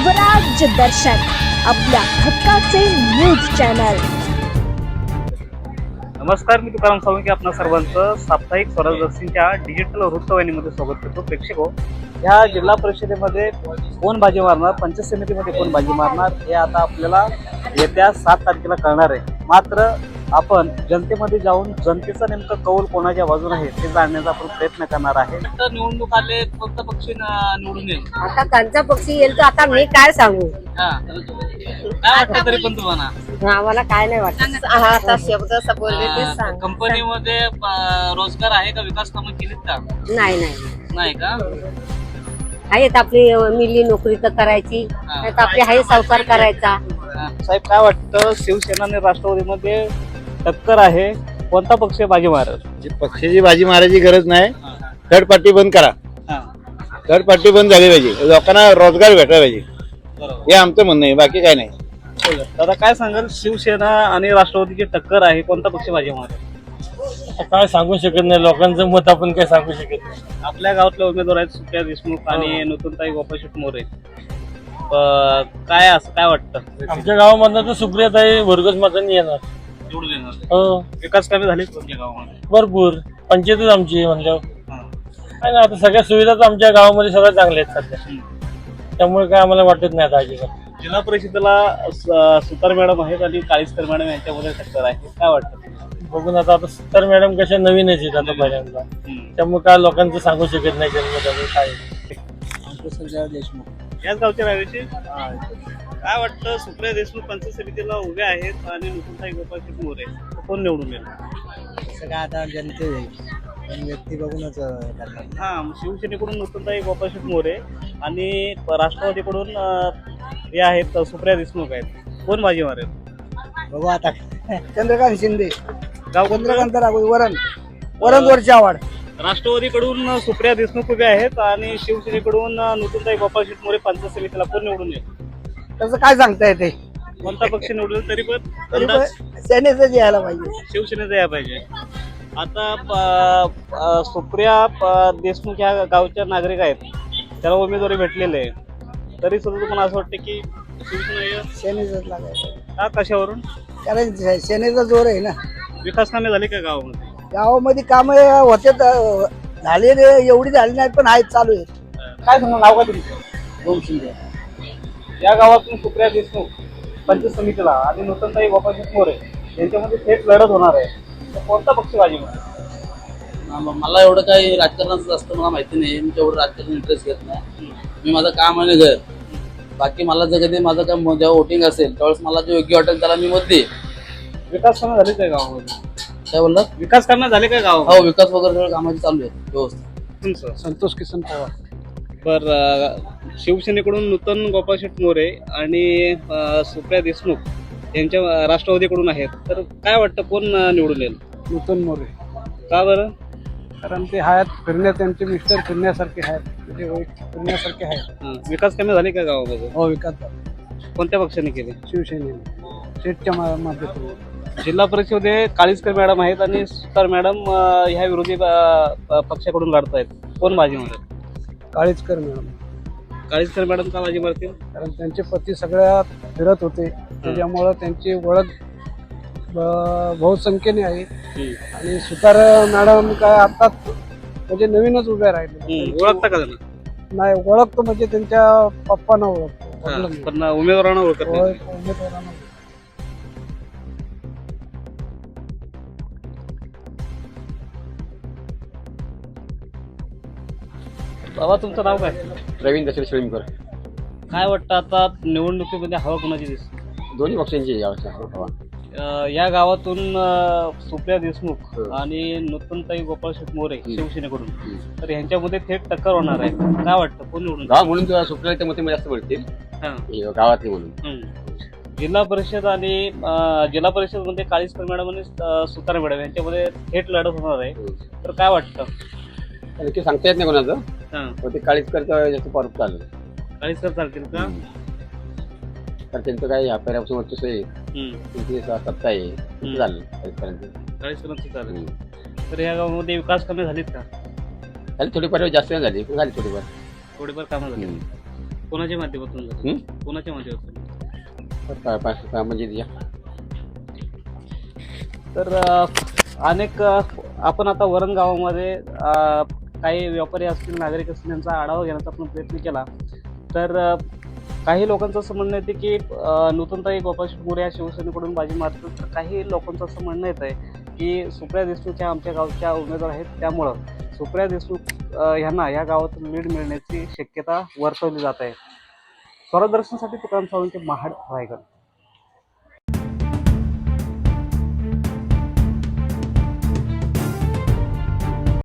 स्वराज्य दर्शन आपल्या हक्काचे न्यूज चॅनल। नमस्कार, मी तुकाराम सावंत आपणा सर्वांचं साप्ताहिक स्वराज्य दर्शनच्या डिजिटल वृत्तवाहिनीमध्ये स्वागत करतो। प्रेक्षक हो, या जिल्हा परिषदेमध्ये कोण बाजी मारणार, पंचायत समितीमध्ये कोण बाजी मारणार हे आता आपल्याला येत्या 7 तारखेला कळणार आहे। मात्र आपण जनतेमध्ये जाऊन जनतेचा नेमका कौल कोणाच्या बाजूने आहे ते जाणण्याचा आपण प्रयत्न करणार आहे। तर निवडणूक आले, कोणता पक्ष निवडून येईल? आता त्यांचा पक्षी येईल तर आता मी काय सांगू? काय वाटतं तरी पण तुम्हाला? आम्हाला काय नाही वाटत। आता शब्द बोलले ते सांग। कंपनीमध्ये रोजगार आहे का, विकास कामं केलीत का? नाही नाही नाही का? आहेत आपली मिली नोकरी तर करायची, नाही तर आपली आहे संसार करायचा। साहेब, काय वाटतं, शिवसेना आणि राष्ट्रवादीमध्ये टक्कर आहे, कोणता पक्ष बाजी मारेल? पक्षाची बाजी मारायची गरज नाही। थर्ड पार्टी बंद करा, थर्ड पार्टी बंद झाली पाहिजे, लोकांना रोजगार भेटला पाहिजे, हे आमचं म्हणणं आहे, बाकी काय नाही। दादा, काय सांगाल, शिवसेना आणि राष्ट्रवादीची टक्कर आहे, कोणता पक्ष बाजी मारेल? काय सांगू शकत नाही, लोकांचं मत आपण काय सांगू शकत नाही। आपल्या गावातले उमेदवार आहेत सुप्रिया देशमुख आणि नूतनताई गोपाळशेठ मोरे। काय असं काय वाटतं? आमच्या गावामधनं तर सुप्रियाताई भरघोस मतांनी येणार, निवडून येणार? हो, विकास कामे झाली तुमच्या गावामध्ये? भरपूर। पंचायतच आमची म्हणल्यावर काय ना, आता सगळ्या सुविधा आमच्या गावामध्ये सगळ्या चांगल्या आहेत सध्या, त्यामुळे काय आम्हाला वाटत नाही आता अजिबात। जिल्हा परिषदेला सुतार मॅडम आहेत आणि काळीसकर मॅडम यांच्यामध्ये टक्कर आहे, काय वाटतं? बघून आता सुतार मॅडम कशा नवीनच आहेत आता पहिल्यांदा, त्यामुळे काय लोकांचं सांगू शकत नाही जन्म काय। देशमुख याच गावच्या रहिवासी? काय वाटतं, सुप्रिया देशमुख पंचायत समितीला उभ्या आहेत आणि नूतनताई गोपाळशेठ मोरे, कोण निवडून येईल? सगळं आता जनते व्यक्ती बघूनच शिवसेनेकडून नूतनताई गोपाळशेठ मोरे आणि राष्ट्रवादीकडून हे आहेत सुप्रिया देशमुख आहेत, कोण बाजी मारेल? बघू आता। चंद्रकांत शिंदे, गाव चंद्रकांत वरची आवाड। राष्ट्रवादीकडून सुप्रिया देशमुख उभे आहेत आणि शिवसेनेकडून नूतनताई गोपाळशेठ मोरे पंचायत समितीला कोण निवडून येईल? तसं काय सांगता येते, कोणता पक्ष निवडून तरी पण अंदाज? सेनेच यायला पाहिजे, शिवसेनेचं यायला पाहिजे। आता सुप्रिया देशमुख या गावच्या नागरिक आहेत, त्याला उमेदवारी भेटलेले आहे, तरी सुद्धा तुम्हाला असं वाटतं की शिवसेना सेनेच लागायचं? का, कशावरून? कारण सेनेचा जोर आहे ना। विकास कामे झाली का गावामध्ये? गावामध्ये काम होते, झाले एवढी झाली नाही पण आहेत, चालू आहेत। काय सांगा, नाव का तुमचं? शिंदे। या गावातून सुप्रिया देशमुख पंचायत समितीला आणि नूतनताई गोपाळशेठ मोरे यांच्यामध्ये थेट लढत होणार आहे, तर कोणता पक्ष बाजी मारेल? मला एवढं काही राजकारणाचं जास्त मला माहिती नाही, मी तेवढं राजकारण इंटरेस्ट घेत नाही। मी माझं काम आणि घर, बाकी मला जर कधी माझं काम जेव्हा वोटिंग असेल त्यावेळेस मला जे योग्य वाटेल त्याला मी मत देईन। विकास कामे झाली काय गावामध्ये? काय बोललात? विकास कामे झाले काय गावामध्ये? हो, विकास वगैरे सगळं कामाची चालू आहे व्यवस्था। तुमचं? संतोष किसन पवार। शिवसेनेकडून नूतन गोपाळशेठ मोरे आणि सुप्रिया देशमुख यांच्या राष्ट्रवादीकडून आहेत, तर काय वाटतं कोण निवडून येईल? नूतन मोरे। का बरं? कारण ते आहेत फिरण्यात, त्यांचे मिस्टर फिरण्यासारखे आहेत, फिरण्यासारखे आहेत। विकास कामे झाली का गावामध्ये? हो, विकास कोणत्या पक्षाने केले? शिवसेनेने शेटच्या माध्यमातून। जिल्हा परिषदेमध्ये काळीसकर मॅडम आहेत आणि सुतार मॅडम ह्या विरोधी पक्षाकडून लढत आहेत, कोण बाजी मारेल? काळीचकर मॅडम। काळीसकर मॅडम का बाजी मारतील? कारण त्यांचे पती सगळ्यात फिरत होते, त्याच्यामुळं त्यांची ओळख बहुसंख्येने आहे। आणि सुतार मॅडम काय आता म्हणजे नवीनच उभ्या राहिले, ओळखता का त्यांना? नाही ओळखतो, म्हणजे त्यांच्या पप्पांना ओळखतो, पण उमेदवारांना ओळखत नाही। उमेदवारांना। बाबा, तुमचं नाव काय? प्रवीण दशरथ शिळीमकर। काय वाटतं, आता निवडणुकीमध्ये हवा कोणाची दिसते? दोन्ही पक्षांची या गावातून सुप्रिया देशमुख आणि नूतनताई गोपाळशेठ मोरे शिवसेनेकडून, तर यांच्यामध्ये थेट टक्कर होणार आहे, काय वाटतं कोण निवडून? गाव म्हणून सुप्रियाच्या मते जास्त पडतील गावातली म्हणून। जिल्हा परिषद आणि जिल्हा परिषद मध्ये काळीसकर मॅडम आणि सुतार मॅडम यांच्यामध्ये थेट लढत होणार आहे, तर काय वाटतं? ते सांगता येत नाही कोणाचं, ते काळीचकरचं जास्त पारूप चाललं। काळीसकर चालतील का? तर त्यांचं काय पहिल्यापासून वर्चस्व आहे, त्यांची सत्ता आहे, झालं काळीसकरांचं चालेल। तर या गावामध्ये विकास कामे झालीत का? झाली थोडीफार, जास्त नाही झाली, पण झाली थोडीफार कामं झाली। कोणाच्या माध्यमातून झालं? कोणाच्या माध्यमातून? तर अनेक आपण आता वरण गावामध्ये काही व्यापारी असतील, नागरिक असतील, यांचा आढावा घेण्याचा आपण प्रयत्न केला. तर काही लोकांचं असं म्हणणं येते की नूतनताई गोपाळ मोरे या शिवसेनेकडून बाजी मारतात. तर काही लोकांचं असं म्हणणं येत आहे की सुप्रिया देशमुख ह्या आमच्या गावच्या उमेदवार आहेत, त्यामुळं सुप्रिया देशमुख यांना या गावातून लीड मिळण्याची शक्यता वर्तवली जात आहे. स्वराज दर्शनसाठी तुकाराम साळुंखे, महाड, रायगड.